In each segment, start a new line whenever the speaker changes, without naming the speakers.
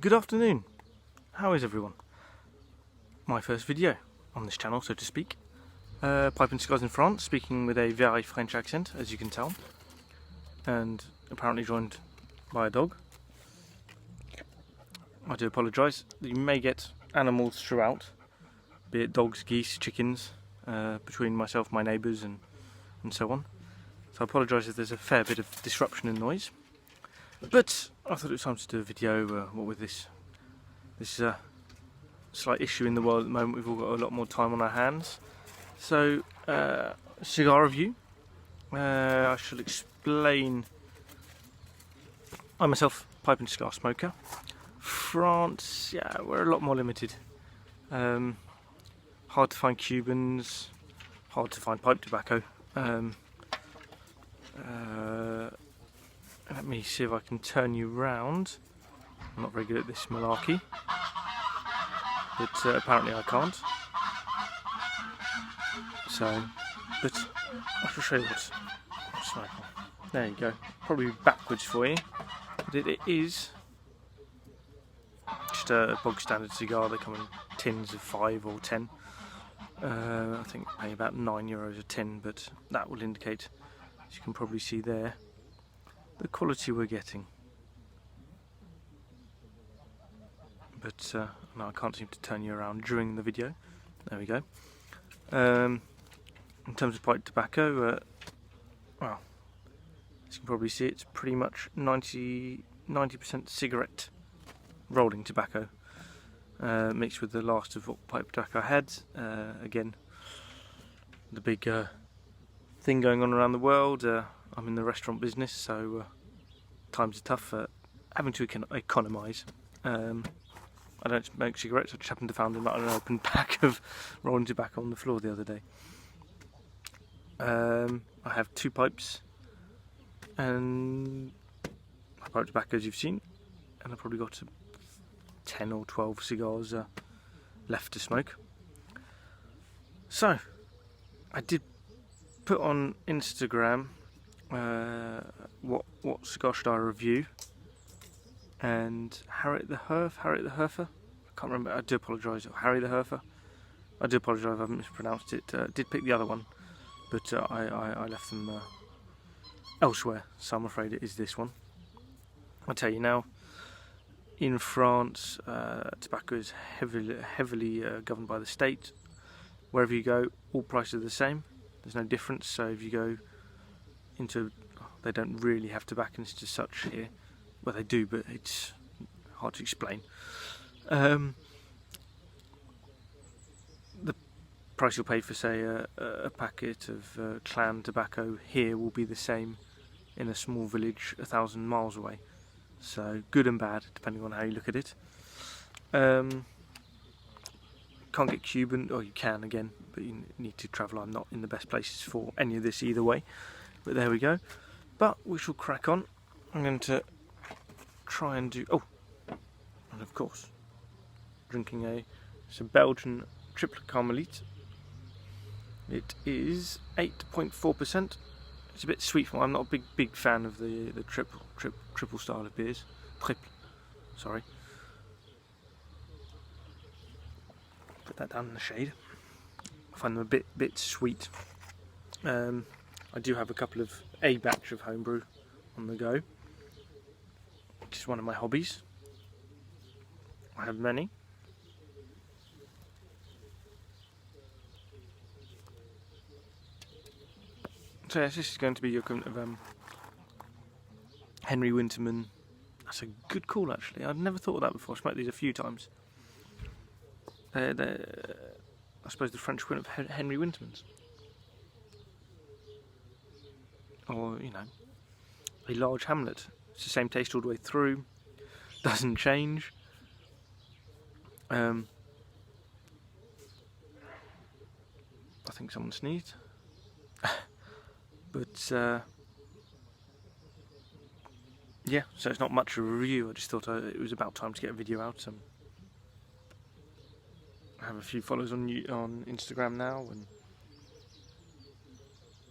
Good afternoon. How is everyone? My first video on this channel, so to speak. Pipe and cigars in France, speaking with a very French accent, as you can tell. And apparently joined by a dog. I do apologise. You may get animals throughout, be it dogs, geese, chickens, between myself, my neighbours and so on. So I apologise if there's a fair bit of disruption and noise. But I thought it was time to do a video, what with this slight issue in the world at the moment. We've all got a lot more time on our hands. So, cigar review. I shall explain. I myself, pipe and cigar smoker. France, yeah, we're a lot more limited. Hard to find Cubans, hard to find pipe tobacco. Let me see if I can turn you round. I'm not very good at this malarkey, but apparently I can't. So, but I shall show you what's smoking. There you go. Probably backwards for you, but it is just a bog standard cigar. They come in tins of 5 or 10. I think pay about €9 a tin, but that will indicate, as you can probably see there, the quality we're getting. But no, I can't seem to turn you around during the video. There we go. In terms of pipe tobacco, well, as you can probably see, it's pretty much 90% cigarette rolling tobacco, mixed with the last of what pipe tobacco I had. Again, the big thing going on around the world. I'm in the restaurant business, so times are tough. Having to economise. I don't smoke cigarettes. I just happened to find an unopened pack of rolling tobacco on the floor the other day. I have 2 pipes and pipe tobacco, as you've seen, and I've probably got 10 or 12 cigars left to smoke. So, I did put on Instagram what cigar should I review, and Harry the Herfer, I can't remember, I do apologise, Harry the Herfer, I do apologise if I've mispronounced it. Did pick the other one, but I left them elsewhere, so I'm afraid it is this one. I'll tell you now, in France, tobacco is heavily governed by the state. Wherever you go, all prices are the same. There's no difference. So if you go into, they don't really have tobacconists as such here. Well, they do, but it's hard to explain. The price you'll pay for, say, a packet of clan tobacco here will be the same in a small village 1,000 miles away. So good and bad, depending on how you look at it. Can't get Cuban, or you can again, but you need to travel. I'm not in the best places for any of this either way. But there we go. But we shall crack on. I'm going to try and do, and of course, drinking it's a Belgian triplet Carmelite. It is 8.4%. It's a bit sweet for me. I'm not a big fan of the triple style of beers. Triple, sorry. Put that down in the shade. I find them a bit sweet. I do have a batch of homebrew on the go, which is one of my hobbies. I have many. So yes, this is going to be your equivalent of Henry Winterman. That's a good call, actually. I'd never thought of that before. I smoked these a few times. They're, I suppose, the French equivalent of Henry Winterman's. Or, you know, a large Hamlet. It's the same taste all the way through. Doesn't change. I think someone sneezed. But yeah, so it's not much of a review. I just thought it was about time to get a video out. I have a few followers on Instagram now, and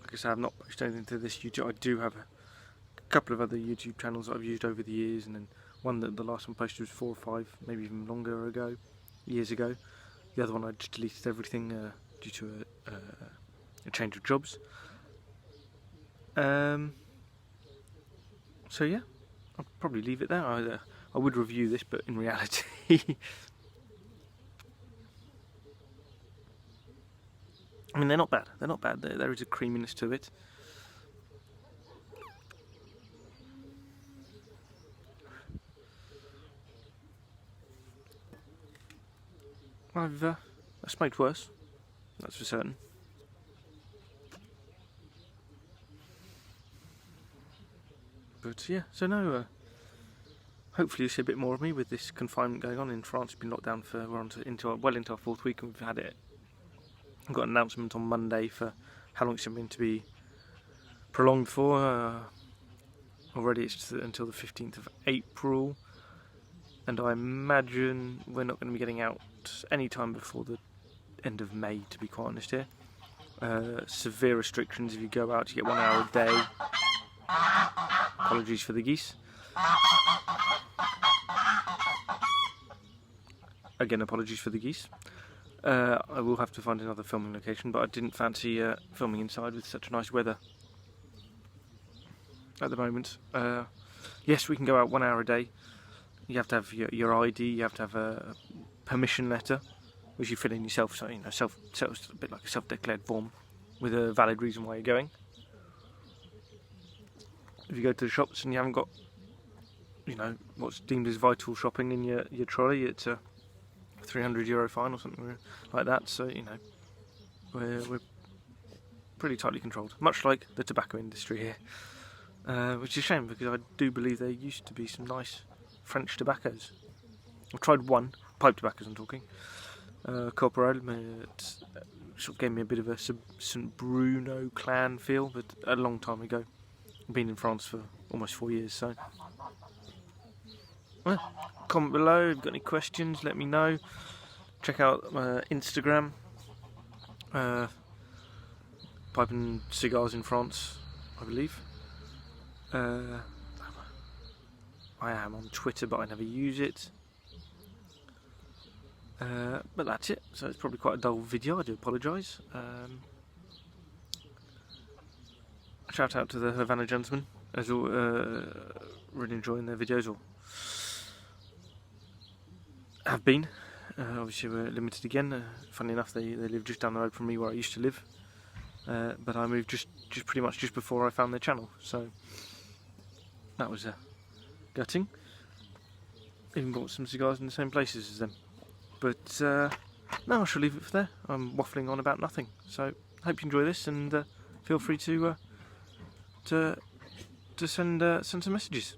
like I said, I've not posted anything to this YouTube. I do have couple of other YouTube channels that I've used over the years, and then one that the last one posted was 4 or 5, maybe even longer ago, years ago. The other one I just deleted everything due to a change of jobs. So yeah, I'll probably leave it there. I would review this, but in reality, I mean, they're not bad. They're not bad. There is a creaminess to it. I've smoked worse, that's for certain. But yeah, so no, hopefully you'll see a bit more of me with this confinement going on in France. It's been locked down for, we're into our 4th week, and we've had it. I've got an announcement on Monday for how long it's going to be prolonged for. Already it's until the 15th of April, and I imagine we're not going to be getting out any time before the end of May, to be quite honest here. Severe restrictions. If you go out, you get 1 hour a day. Apologies for the geese. Again, apologies for the geese. I will have to find another filming location, but I didn't fancy filming inside with such nice weather at the moment. Yes, we can go out 1 hour a day. You have to have your ID, you have to have a permission letter, which you fill in yourself, so you know, a bit like a self-declared form with a valid reason why you're going. If you go to the shops and you haven't got, you know, what's deemed as vital shopping in your trolley, it's a €300 fine or something like that. So you know, we're pretty tightly controlled, much like the tobacco industry here, which is a shame because I do believe there used to be some nice French tobaccos. I've tried one, pipe tobaccos I'm talking, Corporel. It sort of gave me a bit of a St Bruno clan feel, but a long time ago. I've been in France for almost 4 years, so. Well, comment below if you've got any questions, let me know. Check out my Instagram, Pipe and Cigars in France, I believe. I am on Twitter, but I never use it. But that's it, so it's probably quite a dull video, I do apologise. Shout out to the Havana gentlemen, as all really enjoying their videos, or have been. Obviously we're limited again. Funny enough, they live just down the road from me where I used to live, but I moved just pretty much just before I found their channel, so that was gutting. Even bought some cigars in the same places as them. But no, I shall leave it for there. I'm waffling on about nothing. So hope you enjoy this, and feel free to send some messages.